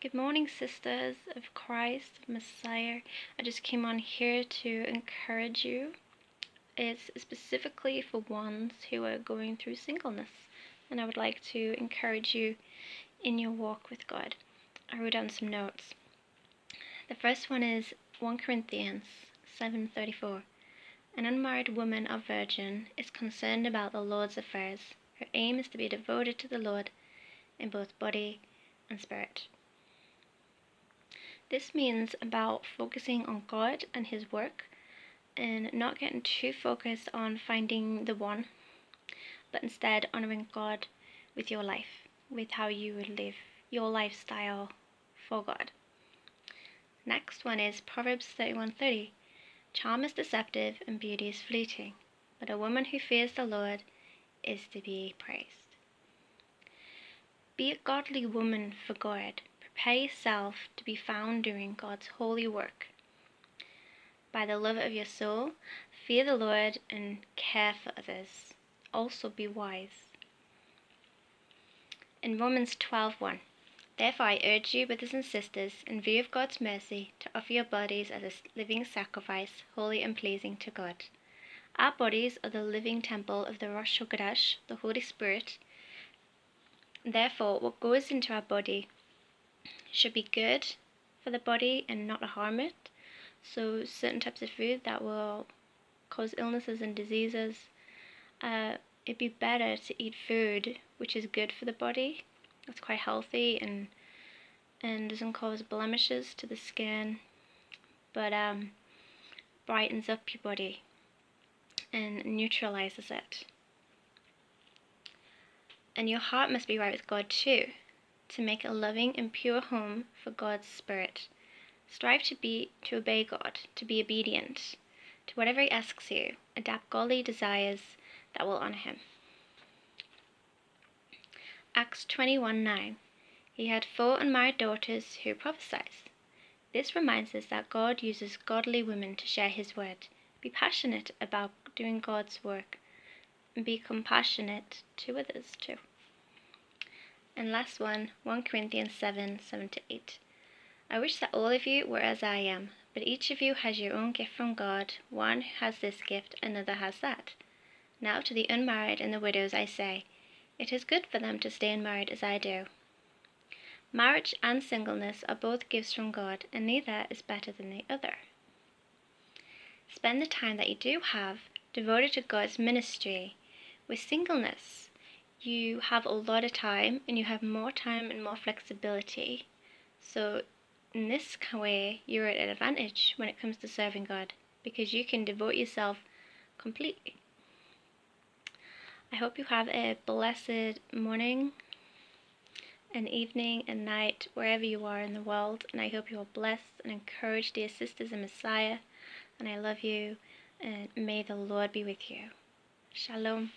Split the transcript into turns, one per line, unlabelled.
Good morning, sisters of Christ, Messiah. I just came on here to encourage you. It's specifically for ones who are going through singleness, and I would like to encourage you in your walk with God. I wrote down some notes. The first one is 1 Corinthians 7:34. An unmarried woman or virgin is concerned about the Lord's affairs. Her aim is to be devoted to the Lord in both body and spirit. This means about focusing on God and His work and not getting too focused on finding the one, but instead honoring God with your life, with how you would live your lifestyle for God. Next one is Proverbs 31:30. Charm is deceptive and beauty is fleeting, but a woman who fears the Lord is to be praised. Be a godly woman for God. Prepare yourself to be found doing God's holy work. By the love of your soul, fear the Lord and care for others. Also be wise. In Romans 12:1, therefore I urge you, brothers and sisters, in view of God's mercy, to offer your bodies as a living sacrifice, holy and pleasing to God. Our bodies are the living temple of the Rosh HaKodesh, the Holy Spirit. Therefore, what goes into our body should be good for the body and not harm it. So certain types of food that will cause illnesses and diseases, it'd be better to eat food which is good for the body, that's quite healthy and doesn't cause blemishes to the skin, but brightens up your body and neutralizes it. And your heart must be right with God too, to make a loving and pure home for God's Spirit. Strive to obey God, to be obedient to whatever He asks you. Adapt godly desires that will honor Him. Acts 21:9. He had 4 unmarried daughters who prophesied. This reminds us that God uses godly women to share His word. Be passionate about doing God's work and be compassionate to others too. And last one, 1 Corinthians 7:7-8. I wish that all of you were as I am, but each of you has your own gift from God. One has this gift, another has that. Now to the unmarried and the widows I say, it is good for them to stay unmarried as I do. Marriage and singleness are both gifts from God, and neither is better than the other. Spend the time that you do have devoted to God's ministry. With singleness, you have a lot of time, and you have more time and more flexibility. So in this way, you're at an advantage when it comes to serving God, because you can devote yourself completely. I hope you have a blessed morning and evening and night wherever you are in the world, and I hope you are blessed and encouraged, dear sisters in Messiah, and I love you, and may the Lord be with you. Shalom.